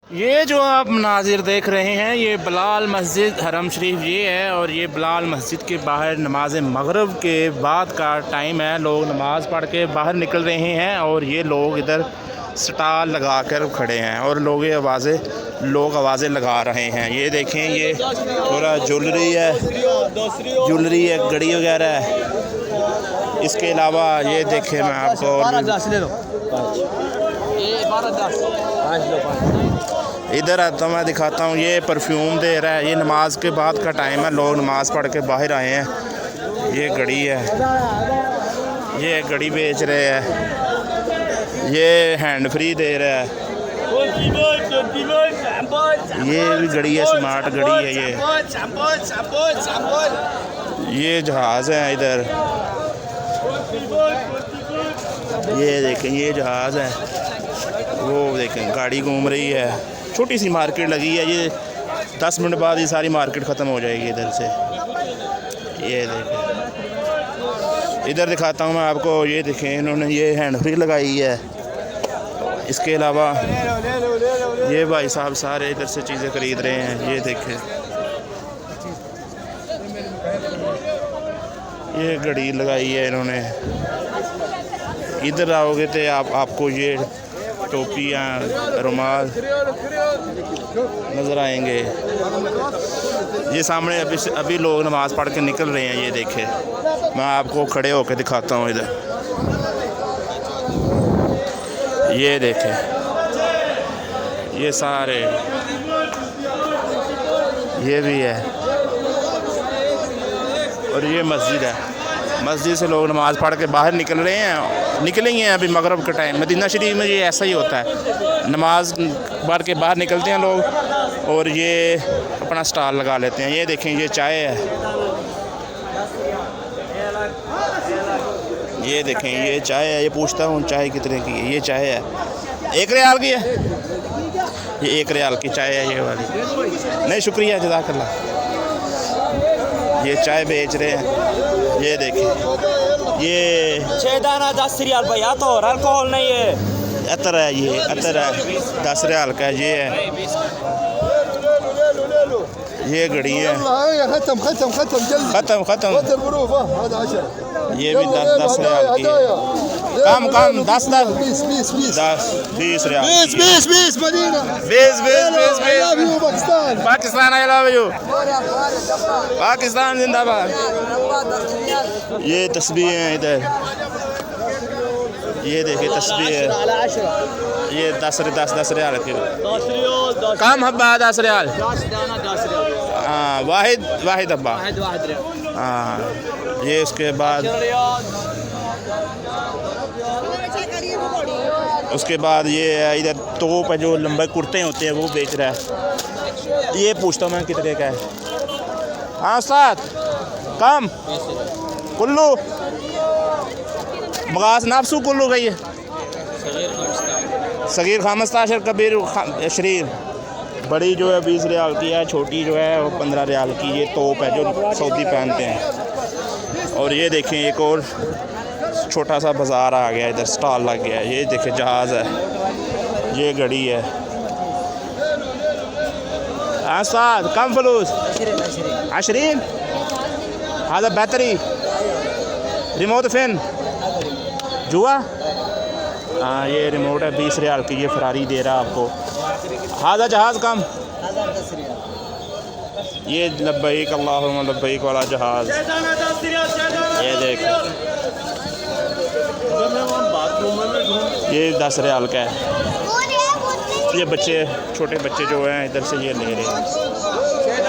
ये जो आप नाज़िर देख रहे हैं ये बिलाल मस्जिद हरम शरीफ ये है, और ये बिलाल मस्जिद के बाहर नमाज मगरिब के बाद का टाइम है। लोग नमाज़ पढ़ के बाहर निकल रहे हैं और ये लोग इधर स्टॉल लगा कर खड़े हैं और लोग आवाज़ें लगा रहे हैं। ये देखें, ये थोड़ा ज्वेलरी है, घड़ी वगैरह है। इसके अलावा ये देखें, मैं आपको इधर आता हूँ, मैं दिखाता हूँ। ये परफ्यूम दे रहा है। ये नमाज के बाद का टाइम है, लोग नमाज़ पढ़ के बाहर आए हैं। ये घड़ी है, ये घड़ी बेच रहे हैं। ये हैंड फ्री दे रहा है। ये भी घड़ी है, स्मार्ट घड़ी है। ये जहाज़ है इधर, ये देखें, ये जहाज़ है। वो देखें, गाड़ी घूम रही है। छोटी सी मार्केट लगी है। ये 10 मिनट बाद ये सारी मार्केट ख़त्म हो जाएगी इधर से। ये देखें, इधर दिखाता हूँ मैं आपको। ये देखें, इन्होंने ये हैंड फ्री लगाई है। इसके अलावा ये भाई साहब सारे इधर से चीज़ें ख़रीद रहे हैं। ये देखें, ये घड़ी लगाई है इन्होंने। इधर आओगे तो आपको ये टोपियाँ, रुमाल नज़र आएंगे। ये सामने अभी लोग नमाज़ पढ़ के निकल रहे हैं। ये देखें, मैं आपको खड़े होकर दिखाता हूँ इधर। ये देखें, ये सारे, ये भी है। और ये मस्जिद है। मस्जिद से लोग नमाज़ पढ़ के बाहर निकलेंगे अभी मगरिब का टाइम। मदीना शरीफ में ये ऐसा ही होता है, नमाज पढ़ के बाहर निकलते हैं लोग और ये अपना स्टॉल लगा लेते हैं। ये देखें, ये चाय है। ये देखें, ये चाय है। ये पूछता हूँ चाय कितने की है। ये चाय है 1 रियाल की है। ये 1 रियाल की चाय है ये वाली। नहीं शुक्रिया, जज़ाकल्लाह। ये चाय बेच रहे हैं। ये देखें, ये 6 दाना 10 रियाल भैया, तो और अल्कोहल नहीं है। अतर है, ये अतर है 10 रियाल का। ये है, ये घड़ी है। ख़त्म। ये भी 10 रियाल की है। कम 10 20 riyal. 20 Medina. 20 Pakistan, I love you Pakistan जिंदाबाद। ये तस्बीह हैं इधर। ये देखिए तस्बीह है। ये 10 रियाल की। कम हब्बा 10 रियाल। हाँ, वाहिद हब्बा। हाँ, ये उसके बाद ये है इधर तोप है, जो लंबे कुर्ते होते हैं वो बेच रहा है। ये पूछता हूँ मैं कितने का है। हाँ उस्ताद, कम कुल्लू मगास नाफसू कुल्लू गई है। सगीर 15, कबीर 20। बड़ी जो है 20 रियाल की है, छोटी जो है वो 15 रियाल की। ये तोप है जो सऊदी पहनते हैं। और ये देखें, एक और छोटा सा बाज़ार आ गया, इधर स्टॉल लग गया है। ये देखें, जहाज़ है। ये घड़ी है। साथ कम फलूस 20 हाँ बेहतरी। रिमोट फैन जुआ। हाँ, ये रिमोट है 20 रियाल की। ये फरारी दे रहा है आपको। हाजा जहाज़ कम। ये लब्बैक अल्लाहुम्मा लब्बैक वाला जहाज़। ये देख, ये 10 रियाल का है। ये बच्चे, छोटे बच्चे जो हैं इधर से ये ले रहे हैं।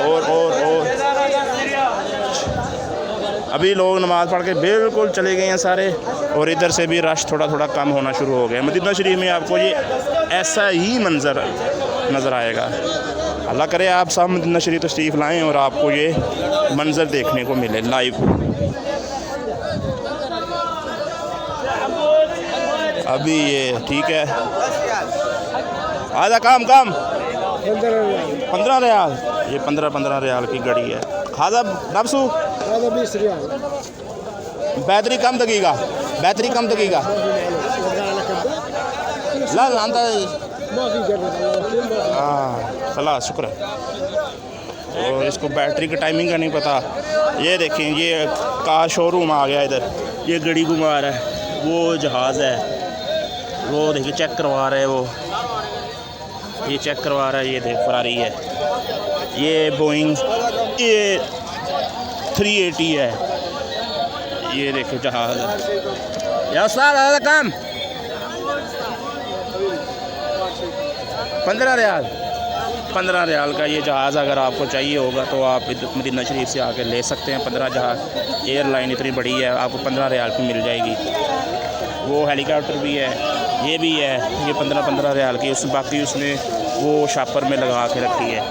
और अभी लोग नमाज़ पढ़ के बिल्कुल चले गए हैं सारे। और इधर से भी रश थोड़ा कम होना शुरू हो गया। मदीना शरीफ में आपको ये ऐसा ही मंज़र नज़र आएगा। अल्लाह करे आप सब मदीना शरीफ तशरीफ़ लाएँ और आपको ये मंज़र देखने को मिले लाइव। अभी ये ठीक है। आधा कम 15 रियाल। ये 15 रियाल की घड़ी है। खाजा नफसू 20 रियाल। बैटरी कम दगेगा। ला हाँ खलास शुक्र है। और इसको बैटरी की टाइमिंग का नहीं पता। ये देखें, ये कार शोरूम आ गया इधर। ये गड़ी घुमा रहा है, वो जहाज़ है, वो देखिए चेक करवा रहा है, वो ये चेक करवा रहा है। ये देख फरारी है, ये बोइंग ये 380 है। ये देखे जहाज़ या सारा काम 15 रियाल का ये जहाज़ अगर आपको चाहिए होगा तो आप मदीना शरीफ से आके ले सकते हैं। 15 जहाज़, एयरलाइन इतनी बड़ी है, आपको 15 रियाल की मिल जाएगी। वो हेलीकॉप्टर भी है, ये भी है, ये 15 रियाल की। उस बाकी उसने वो शापर में लगा के रखी है।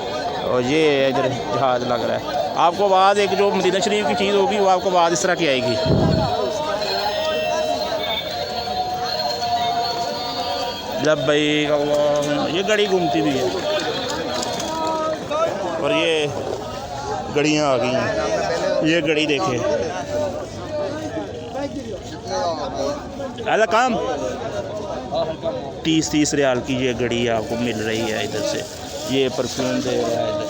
और ये इधर जहाज़ लग रहा है। आपको आवाज़ एक जो मदीना शरीफ की चीज़ होगी वो आपको आवाज़ इस तरह की आएगी। जब भाई ये गाड़ी घूमती भी है। और ये गड़ियाँ आ गई हैं। ये गड़ी देखे काम 30 रियाल की ये गड़ी आपको मिल रही है इधर से। ये परफ्यूम दे रहा है इधर।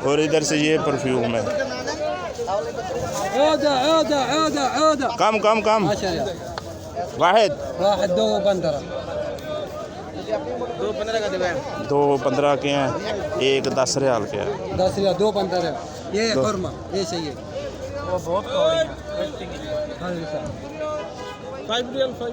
और इधर से ये परफ्यूम है। कम वाहिद 2.15 के हैं, एक 10 रियाल के है। 10 रियाल 2.15 ये खुरमा ये चाहिए। वो बहुत $5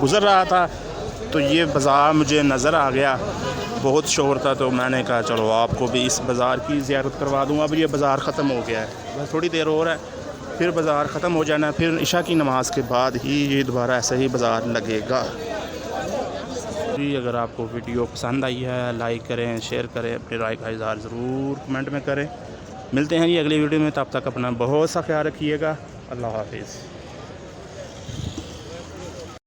गुज़र रहा था तो ये बाज़ार मुझे नज़र आ गया। बहुत शोर था तो मैंने कहा चलो आपको भी इस बाज़ार की ज़ियारत करवा दूँ। अब ये बाज़ार ख़त्म हो गया है, बस थोड़ी देर और है फिर बाज़ार ख़त्म हो जाना है। फिर इशा की नमाज़ के बाद ही ये दोबारा ऐसा ही बाज़ार लगेगा जी। अगर आपको वीडियो पसंद आई है लाइक करें, शेयर करें, अपनी राय का इज़हार ज़रूर कमेंट में करें। मिलते हैं जी अगली वीडियो में, तब तक अपना बहुत सा ख्याल रखिएगा। अल्लाह हाफिज़।